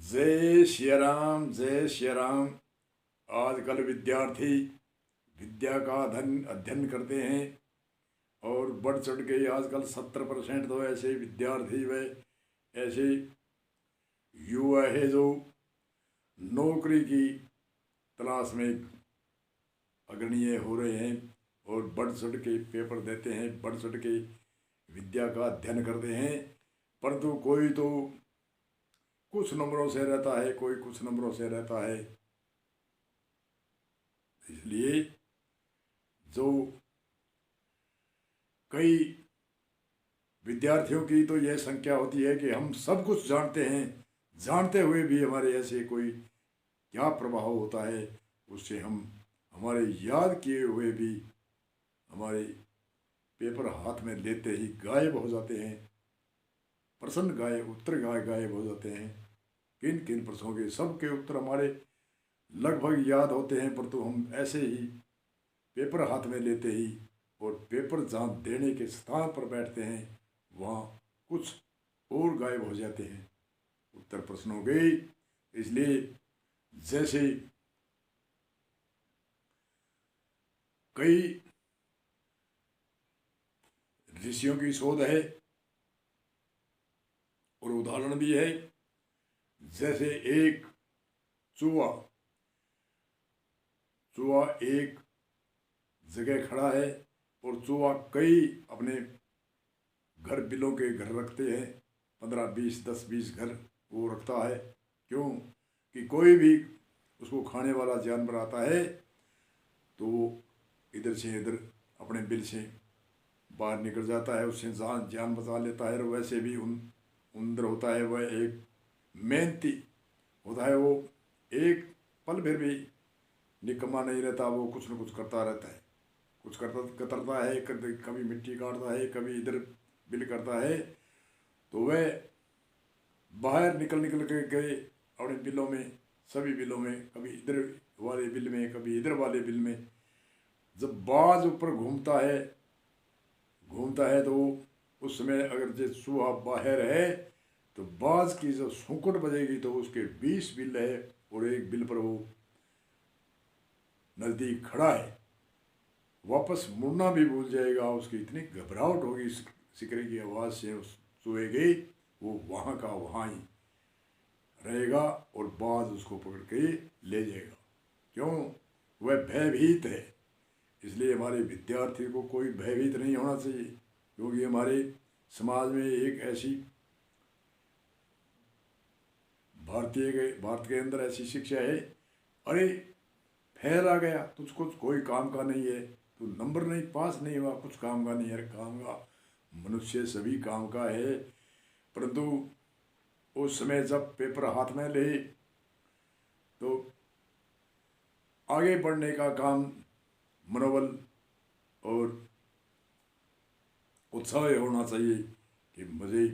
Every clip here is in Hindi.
जय श्री राम, जय श्री राम। आजकल विद्यार्थी विद्या का अध्ययन करते हैं और बढ़ चढ़ के आजकल 70% तो ऐसे विद्यार्थी व ऐसे युवा है जो नौकरी की तलाश में अग्रणीय हो रहे हैं और बढ़ चढ़ के पेपर देते हैं, बढ़ चढ़ के विद्या का अध्ययन करते हैं। परंतु कोई तो कुछ नंबरों से रहता है, कोई कुछ नंबरों से रहता है। इसलिए जो कई विद्यार्थियों की तो यह संख्या होती है कि हम सब कुछ जानते हैं, जानते हुए भी हमारे ऐसे कोई क्या प्रभाव होता है, उससे हम हमारे याद किए हुए भी हमारे पेपर हाथ में लेते ही गायब हो जाते हैं। प्रश्न गायब, उत्तर गायब हो जाते हैं। किन किन प्रश्नों के सबके उत्तर हमारे लगभग याद होते हैं, परंतु हम ऐसे ही पेपर हाथ में लेते ही और पेपर जहाँ देने के स्थान पर बैठते हैं वहाँ कुछ और गायब हो जाते हैं, उत्तर प्रश्नों के। इसलिए जैसे कई ऋषियों की शोध है और उदाहरण भी है। जैसे एक चूहा एक जगह खड़ा है और चूहा कई अपने घर, बिलों के घर रखते हैं, 15-20, 10-20 घर वो रखता है। क्यों कि कोई भी उसको खाने वाला जानवर आता है तो वो इधर से इधर अपने बिल से बाहर निकल जाता है, उससे जान बचा लेता है। और वैसे भी अंदर होता है वह एक मेहनती होता है, वो एक पल भर भी निकम्मा नहीं रहता, वो कुछ न कुछ करता रहता है, कुछ कतरता है, कभी मिट्टी काटता है, कभी इधर बिल करता है। तो वह बाहर निकल के गए अपने बिलों में, सभी बिलों में, कभी इधर वाले बिल में, कभी इधर वाले बिल में। जब बाज ऊपर घूमता है तो उस समय अगर जो चूहा बाहर है तो बाज की जब सूंकट बजेगी तो उसके 20 बिल है और एक बिल पर वो नज़दीक खड़ा है, वापस मुड़ना भी भूल जाएगा। उसकी इतनी घबराहट होगी सिकरे की आवाज़ से उस चूहे की, वो वहाँ का वहाँ ही रहेगा और बाज उसको पकड़ के ले जाएगा। क्यों? वह भयभीत है। इसलिए हमारे विद्यार्थी को कोई भयभीत नहीं होना चाहिए, क्योंकि हमारे समाज में एक ऐसी भारत के अंदर ऐसी शिक्षा है, अरे फेल आ गया, तुझको कोई काम का नहीं है, तू नंबर नहीं, पास नहीं हुआ, कुछ काम का नहीं है। काम का मनुष्य सभी काम का है, परंतु उस समय जब पेपर हाथ में ले तो आगे बढ़ने का काम, मनोबल और उत्साह होना चाहिए कि मुझे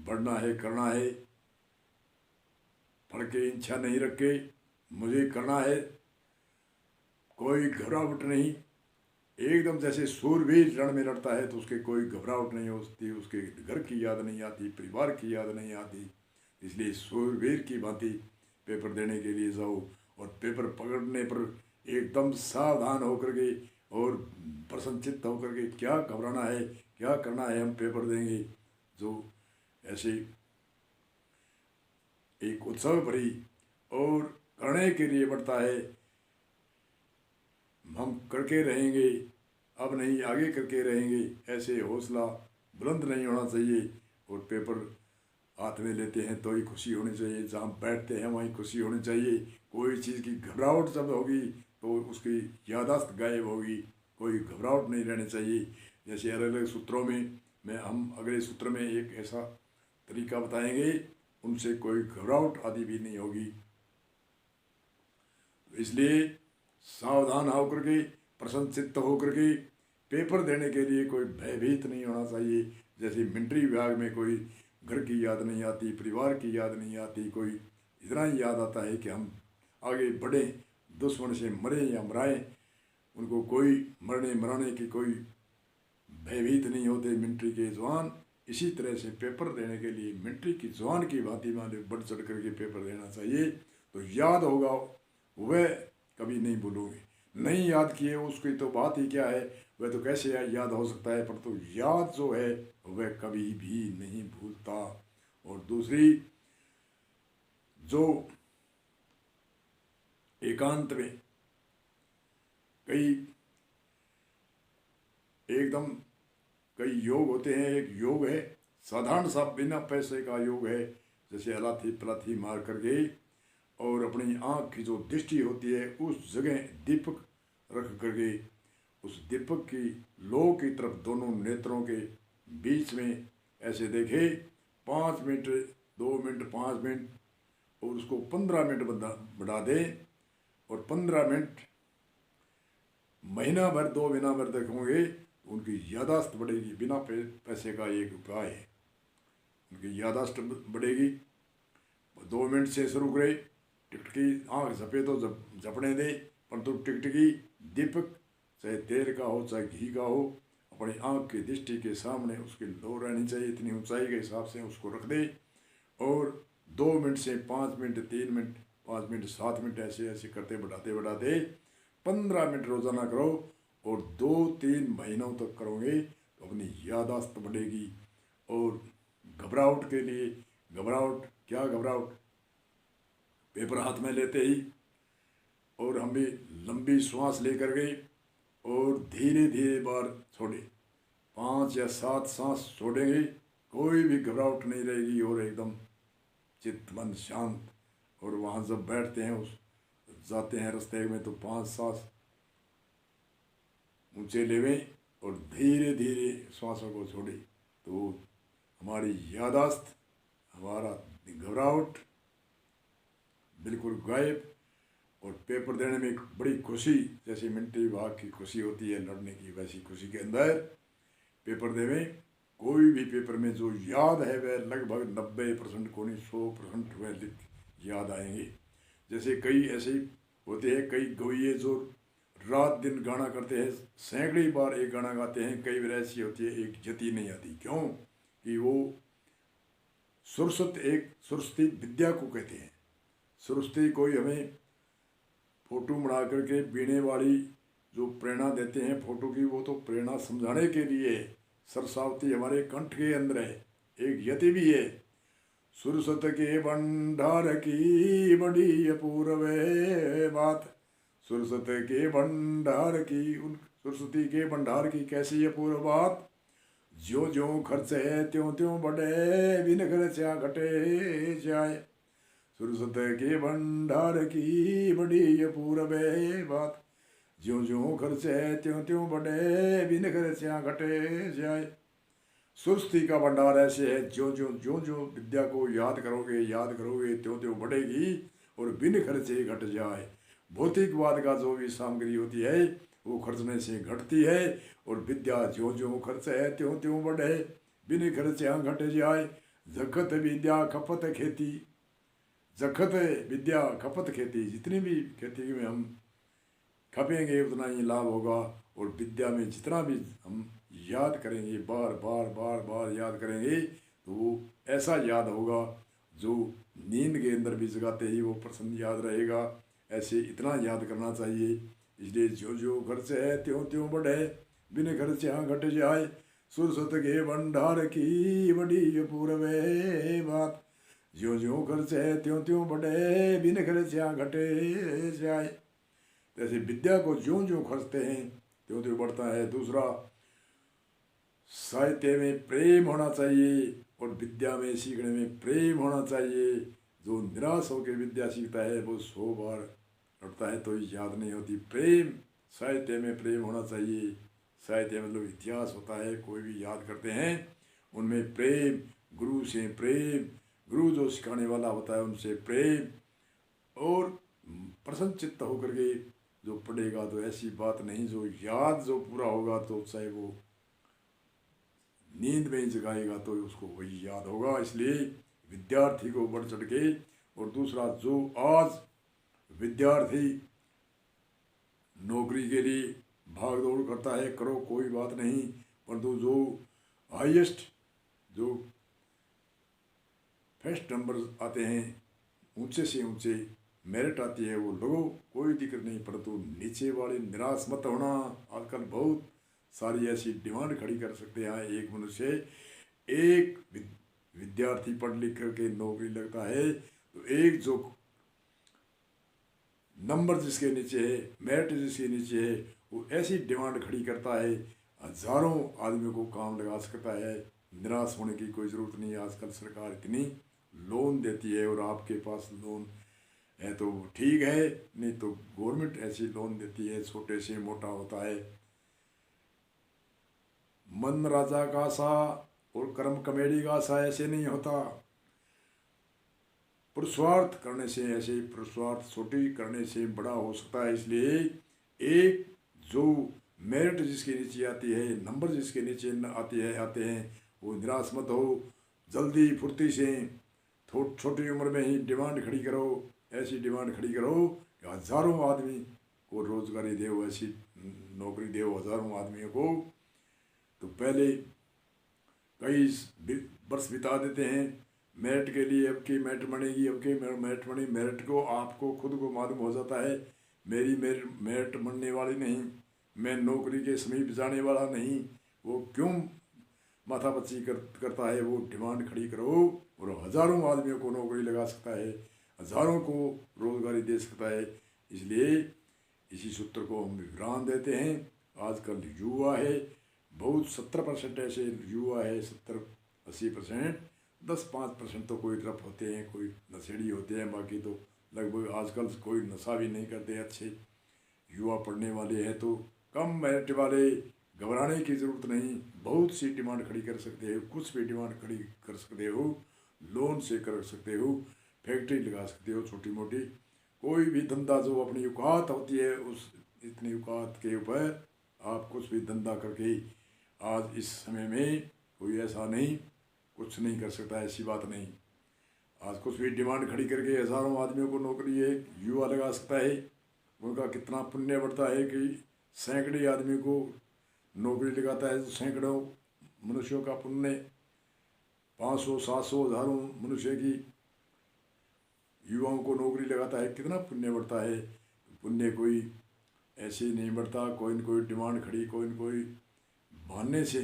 बढ़ना है, करना है। पढ़ के इच्छा नहीं रख के मुझे करना है, कोई घबराहट नहीं। एकदम जैसे सूरवीर रण में लड़ता है तो उसके कोई घबराहट नहीं होती, उसके घर की याद नहीं आती, परिवार की याद नहीं आती। इसलिए सूरवीर की भांति पेपर देने के लिए जाओ और पेपर पकड़ने पर एकदम सावधान होकर के और प्रसन्नचित्त होकर के, क्या घबराना है, क्या करना है, हम पेपर देंगे। जो ऐसे एक उत्सव भरी और करने के लिए बढ़ता है, हम करके रहेंगे, अब नहीं आगे करके रहेंगे, ऐसे हौसला बुलंद नहीं होना चाहिए। और पेपर हाथ में लेते हैं तो ही खुशी होनी चाहिए, जहाँ बैठते हैं वहीं खुशी होनी चाहिए। कोई चीज़ की घबराहट जब होगी तो उसकी याददाश्त गायब होगी, कोई घबराहट नहीं रहनी चाहिए। जैसे अलग अलग सूत्रों में हम अगले सूत्र में एक ऐसा तरीका बताएंगे, उनसे कोई घबराहट आदि भी नहीं होगी। इसलिए सावधान होकर के, प्रसन्नचित्त होकर के पेपर देने के लिए कोई भयभीत नहीं होना चाहिए। जैसे मिलिट्री विभाग में कोई घर की याद नहीं आती, परिवार की याद नहीं आती, कोई इतना ही याद आता है कि हम आगे बढ़ें, दुश्मन से मरें या मराएं। उनको कोई मरने मराने की कोई भयभीत नहीं होते मिलिट्री के जवान। इसी तरह से पेपर देने के लिए मिलिट्री की जवान की भांति माने बढ़ चढ़ करके पेपर देना चाहिए, तो याद होगा, वह कभी नहीं भूलोगे। नहीं याद किए उसकी तो बात ही क्या है, वह तो कैसे याद हो सकता है, पर तो याद जो है वह कभी भी नहीं भूलता। और दूसरी, जो एकांत में कई एकदम कई योग होते हैं, एक योग है साधारण सा बिना पैसे का योग है, जैसे अलाथी पलाथी मार करके और अपनी आँख की जो दृष्टि होती है उस जगह दीपक रख करके उस दीपक की लो की तरफ दोनों नेत्रों के बीच में ऐसे देखे 5 मिनट, 2 मिनट, 5 मिनट, और उसको 15 मिनट बढ़ा दे, और 15 मिनट महीना भर 2 महीना भर देखोगे तो उनकी यादाश्त बढ़ेगी। बिना पैसे का एक उपाय है, उनकी यादाश्त बढ़ेगी। 2 मिनट से शुरू करे, टिकटकी आँख झपे तो झपने दे, परंतु टिकटकी दीपक चाहे तेल का हो चाहे घी का हो अपनी आँख की दृष्टि के सामने उसकी लो रहनी चाहिए, इतनी ऊंचाई के हिसाब से उसको रख दे, और 2 मिनट से 5 मिनट, 3 मिनट, 5 मिनट, 7 मिनट ऐसे ऐसे करते बढ़ाते बढ़ाते 15 मिनट रोजाना करो, और 2-3 महीनों तक करोगे तो अपनी यादाश्त बढ़ेगी। और घबराहट के लिए, घबराहट क्या घबराहट, पेपर हाथ में लेते ही और हम भी लंबी श्वास लेकर गए और धीरे धीरे बार छोड़े, 5 या 7 सांस छोड़ेंगे, कोई भी घबराहट नहीं रहेगी और एकदम चित्त मन शांत। और वहाँ जब बैठते हैं उस जाते हैं रास्ते में तो 5 सांस ऊंचे लेवें और धीरे धीरे श्वासों को छोड़े, तो हमारी यादाश्त, हमारा घबराहट बिल्कुल गायब। और पेपर देने में एक बड़ी खुशी, जैसे मिलिट्री विभाग की खुशी होती है लड़ने की, वैसी खुशी के अंदर पेपर देवें। कोई भी पेपर में जो याद है वह लगभग 90% को नहीं 100% वह याद आएंगे। जैसे कई ऐसे होते हैं, कई गवैये जो रात दिन गाना करते हैं, सैकड़ों बार एक गाना गाते हैं, कई बार ऐसी होती है एक जति नहीं आती। क्यों? कि वो सरस्वती विद्या को कहते हैं। सरस्वती कोई हमें फोटो बना करके बीने वाली जो प्रेरणा देते हैं फोटो की, वो तो प्रेरणा समझाने के लिए। सरस्वती हमारे कंठ के अंदर है, एक यति भी है। सुरसत के भंडार की बड़ी अपूर्व बात, सुरसत के भंडार की, उन सरस्वती के भंडार की कैसी अपूर्व बात, ज्यों ज्यों खर्च है त्यों त्यों बढ़े, बिन खर्चा घटे जाए। सुरसत के भंडार की बड़ी अपूर्व बात, ज्यों ज्यों खर्च है त्यों त्यों बढ़े, बिन खर्चा घटे जाए। सुस्ती का भंडार ऐसे है, ज्यों ज्यों ज्यों ज्यों विद्या को याद करोगे त्यों त्यों बढ़ेगी और बिन खर्चे घट जाए। भौतिकवाद का जो भी सामग्री होती है वो खर्चने से घटती है, और विद्या ज्यों ज्यों खर्च है त्यों त्यों बढ़े, बिन खर्चे घट जाए। जखत विद्या खपत खेती, जखत विद्या खपत खेती, जितनी भी खेती में हम खपेंगे उतना ही लाभ होगा। और विद्या में जितना भी हम याद करेंगे, बार बार बार बार याद करेंगे, तो वो ऐसा याद होगा जो नींद के अंदर भी जगाते ही वो प्रसन्न याद रहेगा। ऐसे इतना याद करना चाहिए। इसलिए जो जो खर्च है त्यों त्यों बढ़े, बिन खर्च यहाँ घट जाए। सुरसत के भंडार की बड़ी अपूर्व बात, ज्यों ज्यों खर्च है त्यों त्यों बढ़े, बिन खर्च यहाँ घटे जाए। जैसे विद्या को ज्यों ज्यों खर्चते हैं त्यों त्यों बढ़ता है। दूसरा, साहित्य में प्रेम होना चाहिए और विद्या में सीखने में प्रेम होना चाहिए। जो निराश होकर विद्या सीखता है वो 100 बार पढ़ता है तो याद नहीं होती। प्रेम, साहित्य में प्रेम होना चाहिए। साहित्य मतलब इतिहास होता है, कोई भी याद करते हैं उनमें प्रेम, गुरु से प्रेम, गुरु जो सिखाने वाला होता है उनसे प्रेम, और प्रसन्न चित्त होकर के जो पढ़ेगा तो ऐसी बात नहीं, जो याद जो पूरा होगा तो चाहे वो नींद में जगाएगा तो उसको वही याद होगा। इसलिए विद्यार्थी को बढ़ चढ़ के। और दूसरा, जो आज विद्यार्थी नौकरी के लिए भाग दौड़ करता है, करो कोई बात नहीं, परंतु जो हाईएस्ट जो फर्स्ट नंबर आते हैं, ऊंचे से ऊंचे मेरिट आती है, वो लोगों कोई दिक्कत नहीं, परंतु नीचे वाले निराश मत होना। आजकल बहुत सारी ऐसी डिमांड खड़ी कर सकते हैं। एक मनुष्य, एक विद्यार्थी पढ़ लिख करके नौकरी लगता है तो एक जो नंबर जिसके नीचे है, मेरिट जिसके नीचे है, वो ऐसी डिमांड खड़ी करता है, हजारों आदमियों को काम लगा सकता है। निराश होने की कोई ज़रूरत नहीं है। आजकल सरकार इतनी लोन देती है, और आपके पास लोन है तो ठीक है, नहीं तो गवर्नमेंट ऐसी लोन देती है, छोटे से मोटा होता है। मन राजा का सा और कर्म कमेडी का सा ऐसे नहीं होता। पुरुषार्थ करने से, ऐसे पुरुषार्थ छोटी करने से बड़ा हो सकता है। इसलिए एक जो मेरिट जिसके नीचे आती है, नंबर जिसके नीचे आते हैं, वो निराश मत हो। जल्दी फुर्ती से छोटी उम्र में ही डिमांड खड़ी करो, ऐसी डिमांड खड़ी करो कि हजारों आदमी को रोजगारी दे, ऐसी नौकरी दे हजारों आदमियों को। तो पहले कई वर्ष बिता देते हैं मेरिट के लिए, अब की मेरिट बनेगी, अब की मेरिट बनी। मेरिट को आपको खुद को मालूम हो जाता है, मेरी मेरिट बनने वाली नहीं, मैं नौकरी के समीप जाने वाला नहीं। वो क्यों माथापच्ची करता है? वो डिमांड खड़ी करो और हजारों आदमियों को नौकरी लगा सकता है, हजारों को रोजगारी दे सकता है। इसलिए इसी सूत्र को हम विवरण देते हैं। आजकल युवा है बहुत, 70% ऐसे युवा है, 70-80%, 10-5% तो कोई तरफ होते हैं, कोई नशेड़ी होते हैं, बाकी तो लगभग आजकल कोई नशा भी नहीं करते। अच्छे युवा पढ़ने वाले हैं तो कम मेरिट वाले, घबराने की ज़रूरत नहीं। बहुत सी डिमांड खड़ी कर सकते हो, कुछ भी डिमांड खड़ी कर सकते हो, लोन से कर सकते हो, फैक्ट्री लगा सकते हो छोटी मोटी, कोई भी धंधा जो अपनी औकात होती है, उस इतनी औकात के ऊपर आप कुछ भी धंधा करके आज इस समय में कोई ऐसा नहीं कुछ नहीं कर सकता, ऐसी बात नहीं। आज कुछ भी डिमांड खड़ी करके हजारों आदमियों को नौकरी एक युवा लगा सकता है। उनका कितना पुण्य बढ़ता है कि सैकड़े आदमी को नौकरी लगाता है, तो सैकड़ों मनुष्यों का पुण्य, 500-700 हजारों मनुष्य की युवाओं को नौकरी लगाता है, कितना पुण्य बढ़ता है। पुण्य कोई ऐसे ही नहीं बढ़ता, कोई न कोई डिमांड खड़ी, कोई न कोई बहाने से।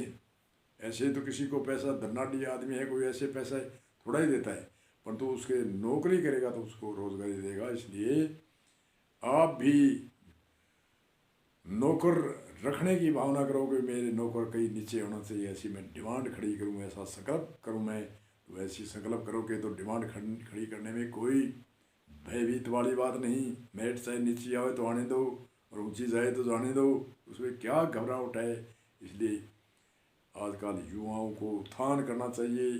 ऐसे तो किसी को पैसा, धनाढ़ी आदमी है कोई, ऐसे पैसा थोड़ा ही देता है, परंतु तो उसके नौकरी करेगा तो उसको रोजगारी देगा। इसलिए आप भी नौकर रखने की भावना करोगे, मेरे नौकर कहीं नीचे होना चाहिए, ऐसी मैं डिमांड खड़ी करूँ, ऐसा संकल्प करूँ मैं, तो ऐसी संकल्प करोगे तो डिमांड खड़ी करने में कोई भयभीत वाली बात नहीं। मेरिट चाहे नीचे आए तो आने दो, और ऊंची जाए तो जाने दो, उसमें क्या घबराहट है। इसलिए आजकल युवाओं को उत्थान करना चाहिए,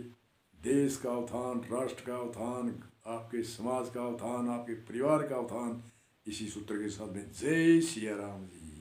देश का उत्थान, राष्ट्र का उत्थान, आपके समाज का उत्थान, आपके परिवार का उत्थान। इसी सूत्र के साथ में जय सिया राम जी।